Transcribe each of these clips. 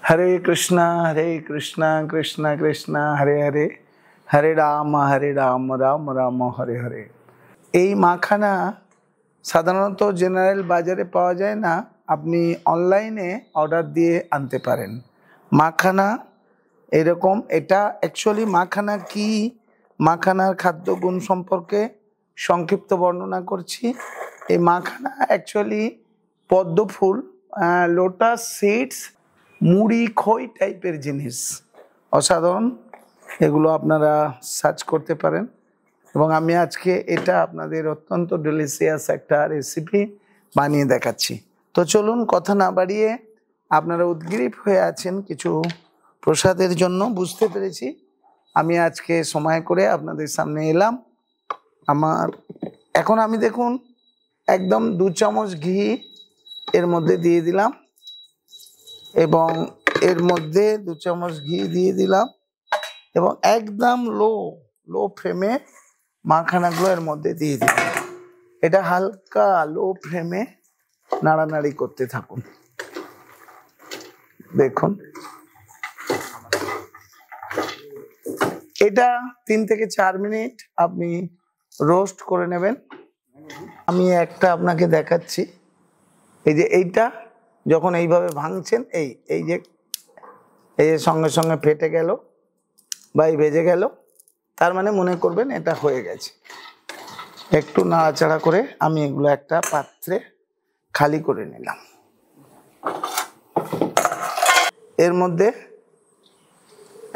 हरे कृष्णा कृष्णा कृष्णा हरे हरे हरे राम राम राम हरे हरे। এই মাখানা সাধারণত জেনারেল বাজারে পাওয়া যায় না, আপনি অনলাইনে অর্ডার দিয়ে আনতে পারেন। মাখানা এরকম, এটা অ্যাকচুয়ালি মাখানা কি, মাখানার খাদ্য গুণ সম্পর্কে সংক্ষিপ্ত বর্ণনা করছি। এই মাখানা অ্যাকচুয়ালি পদ্ম ফুল, লোটাস সিডস, মুড়ি খই টাইপের জিনিস, অসাধারণ। এগুলো আপনারা সার্চ করতে পারেন এবং আমি আজকে এটা আপনাদের অত্যন্ত ডেলিশিয়াস একটা রেসিপি বানিয়ে দেখাচ্ছি। তো চলুন কথা না বাড়িয়ে, আপনারা উদ্গ্রীব হয়ে আছেন কিছু প্রসাদের জন্য, বুঝতে পেরেছি। আমি আজকে সময় করে আপনাদের সামনে এলাম। এখন আমি দেখুন একদম 2 চামচ ঘি এর মধ্যে দিয়ে দিলাম এবং এর মধ্যে 2 চামচ ঘি দিয়ে দিলাম এবং একদম লো ফ্লেমে মাখানাগুলো এর মধ্যে দিয়ে দিলাম। এটা হালকা লো ফ্লেমে নাড়ানাড়ি করতে থাকুন। দেখুন এটা 3 থেকে 4 মিনিট আপনি রোস্ট করে নেবেন। আমি একটা আপনাকে দেখাচ্ছি। এই যে এইটা যখন এইভাবে ভাঙছেন, এই যে সঙ্গে সঙ্গে ফেটে গেল বা ভেজে গেল, তার মানে মনে করবেন এটা হয়ে গেছে। একটু নাড়াচাড়া করে আমি এগুলো একটা পাত্রে খালি করে নিলাম। এর মধ্যে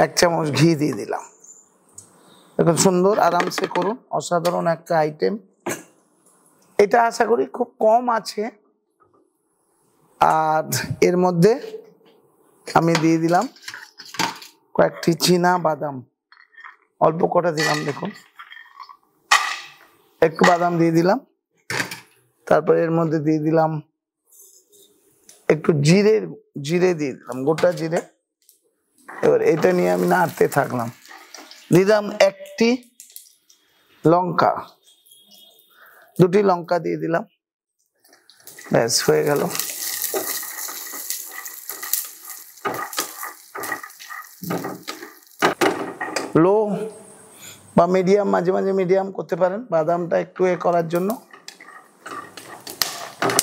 1 চামচ ঘি দিয়ে দিলাম। এখন সুন্দর আরামসে করুন, অসাধারণ একটা আইটেম। এটা আশা করি খুব কম আছে। আর এর মধ্যে আমি দিয়ে দিলাম কয়েকটি চীনা বাদাম, অল্প কটা দিলাম, দেখুন একটু বাদাম দিয়ে দিলাম। তারপরে এর মধ্যে দিয়ে দিলাম একটু জিরে দিয়ে দিলাম, গোটা জিরে। এবার এটা নিয়ে আমি নাড়তে থাকলাম। দিলাম 1টি লঙ্কা, 2টি লঙ্কা দিয়ে দিলাম। ব্যাস হয়ে গেল। লো বা মিডিয়াম, মাঝে মাঝে মিডিয়াম করতে পারেন বাদামটা একটু করার জন্য।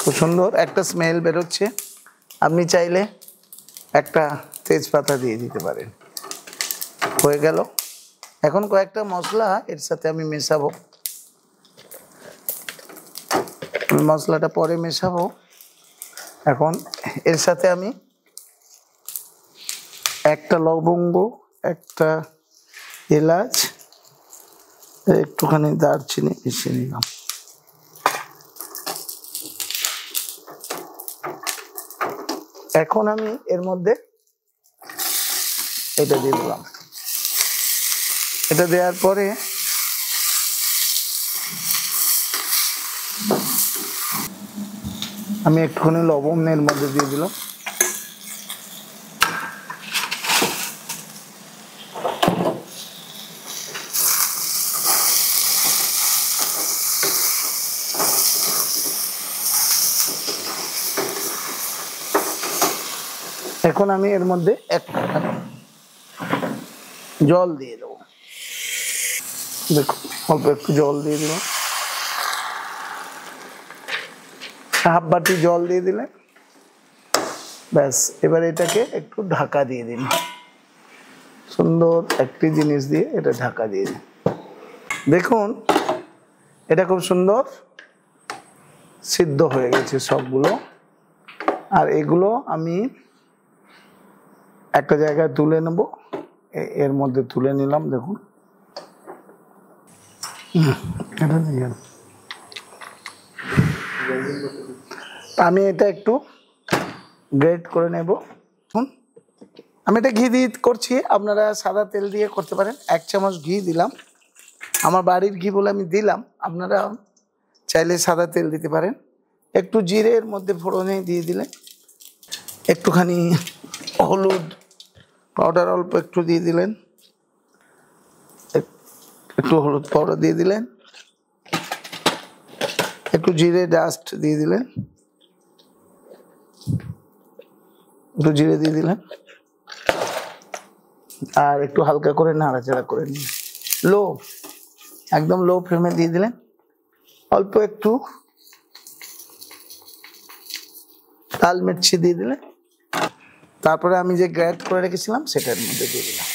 খুব সুন্দর একটা স্মেল বেরোচ্ছে। আপনি চাইলে একটা তেজপাতা দিয়ে দিতে পারেন। হয়ে গেল। এখন কয়েকটা মশলা এর সাথে আমি মেশাবো। মশলাটা পরে মেশাবো। এখন এর সাথে আমি একটা লবঙ্গ, একটা এলাচ, একটুখানি দারচিনি মিশিয়ে নিলাম। এখন আমি এর মধ্যে এটা দিয়ে দিলাম। এটা দেওয়ার পরে আমি একটুখানি লবণ এর মধ্যে দিয়ে দিলাম। এখন আমি এর মধ্যে একটুখানি জল দিয়ে দেবো। দেখুন অল্প একটু জল দিয়ে দিলাম, হাফ বাটি জল দিয়ে দিলে ব্যাস। এবার এটাকে একটু ঢাকা দিয়ে দিন। সুন্দর একটি জিনিস দিয়ে এটা ঢাকা দিয়ে দিন। দেখুন এটা খুব সুন্দর সিদ্ধ হয়ে গেছে সবগুলো। আর এগুলো আমি একটা জায়গায় তুলে নেব। এর মধ্যে তুলে নিলাম। দেখুন আমি এটা একটু গ্রেট করে নেব। আমি এটা ঘি দিয়ে করছি, আপনারা সাদা তেল দিয়ে করতে পারেন। 1 চামচ ঘি দিলাম, আমার বাড়ির ঘি বলে আমি দিলাম, আপনারা চাইলে সাদা তেল দিতে পারেন। একটু জিরের মধ্যে ফোড়নে দিয়ে দিলেন, একটুখানি হলুদ পাউডার অল্প একটু দিয়ে দিলেন, একটু হলুদ পাউডার দিয়ে দিলেন, একটু জিরে ডাস্ট দিয়ে দিলেন, একটু জিরে দিয়ে দিলেন। আর একটু হালকা করে নাড়াচাড়া করে নিন। লো, একদম লো ফ্লেমে দিয়ে দিলেন। অল্প একটু লাল মির্চি দিয়ে দিলেন। তারপরে আমি যে গ্রেট করে রেখেছিলাম সেটার মধ্যে দিয়ে দিলাম।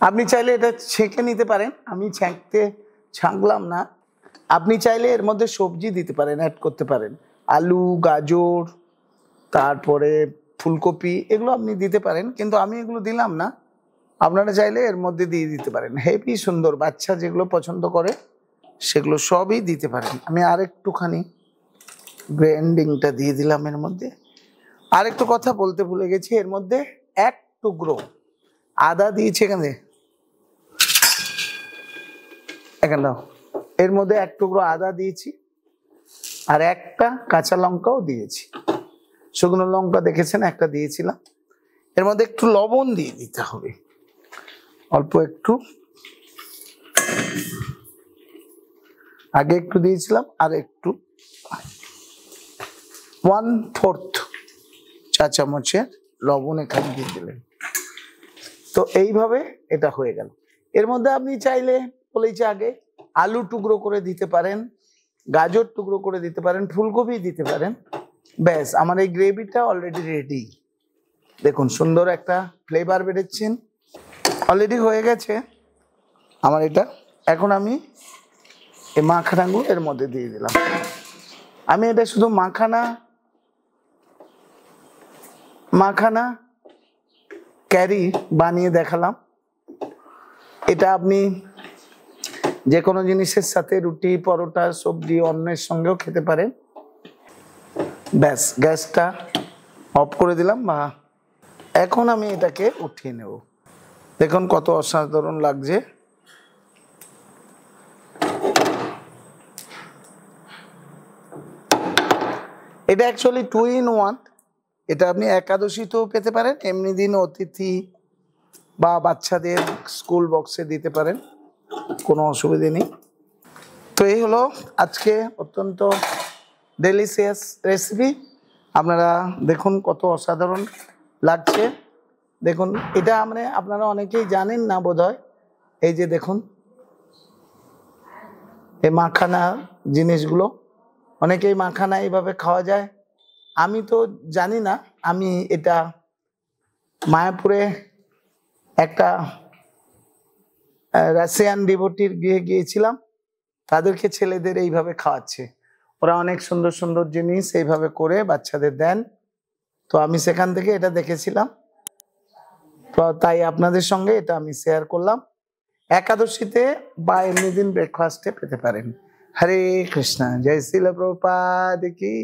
আপনি চাইলে এটা ছেঁকে নিতে পারেন, আমি ছাঁকলাম না। আপনি চাইলে এর মধ্যে সবজি দিতে পারেন, অ্যাড করতে পারেন, আলু, গাজর, তারপরে ফুলকপি, এগুলো আপনি দিতে পারেন, কিন্তু আমি এগুলো দিলাম না। আপনারা চাইলে এর মধ্যে দিয়ে দিতে পারেন। হেভি সুন্দর, বাচ্চা যেগুলো পছন্দ করে সেগুলো সবই দিতে পারেন। আমি আরেকটুখানি গ্রাইন্ডিংটা দিয়ে দিলাম এর মধ্যে। আরেকটু কথা বলতে ভুলে গেছি, এর মধ্যে এক টুকরো আদা দিয়েছি এখানে, এখানে এর মধ্যে এক টুকরো আদা দিয়েছি, আর একটা কাঁচা লঙ্কাও দিয়েছি। শুকনো লঙ্কা দেখেছেন একটা দিয়েছিলাম। এর মধ্যে একটু লবণ দিয়ে দিতে হবে, অল্প একটু, আগে একটু দিয়েছিলাম, আর একটু 1/4 চা চামচের লবণ এখানে দিয়ে দিলেন। তো এইভাবে এটা হয়ে গেল। এর মধ্যে আপনি চাইলে বলেছি আগে আলু টুকরো করে দিতে পারেন, গাজর টুকরো করে দিতে পারেন, ফুলকপি দিতে পারেন। ব্যাস, আমার এই গ্রেভিটা অলরেডি রেডি। দেখুন সুন্দর একটা ফ্লেভার বেরোচ্ছেন, অলরেডি হয়ে গেছে আমার এটা। এখন আমি এই মাখানাগুলো এর মধ্যে দিয়ে দিলাম। আমি এটা শুধু মাখানা ক্যারি বানিয়ে দেখালাম। এটা আপনি যে কোনো জিনিসের সাথে, রুটি, পরোটা, সবজি, অন্যের সঙ্গেও খেতে পারেন। ব্যাস, গ্যাসটা অফ করে দিলাম। বা এখন আমি এটাকে উঠিয়ে নেব। দেখুন কত অসাধারণ লাগছে। এটা অ্যাকচুয়ালি 2 in 1। এটা আপনি একাদশীতেও পেতে পারেন, এমনি দিন অতিথি বা বাচ্চাদের স্কুল বক্সে দিতে পারেন, কোনো অসুবিধে নেই। তো এই হলো আজকে অত্যন্ত ডেলিশিয়াস রেসিপি। আপনারা দেখুন কত অসাধারণ লাগছে। দেখুন এটা মানে আপনারা অনেকেই জানেন না বোধহয়। এই যে দেখুন এই মাখানা জিনিসগুলো, অনেকেই মাখানা এইভাবে খাওয়া যায়, আমি তো জানি না। আমি এটা মায়াপুরে একটা রাশিয়ান ডিভোটির গৃহে গিয়েছিলাম, তাদেরকে ছেলেদের এইভাবে খাওয়াচ্ছে। ওরা অনেক সুন্দর সুন্দর জিনিস এইভাবে করে বাচ্চাদের দেন। তো আমি সেখান থেকে এটা দেখেছিলাম, তো তাই আপনাদের সঙ্গে এটা আমি শেয়ার করলাম। একাদশীতে বা এমনি দিন ব্রেকফাস্টে পেতে পারেন। হরে কৃষ্ণ, জয় শ্রীল প্রভুপাদ কি।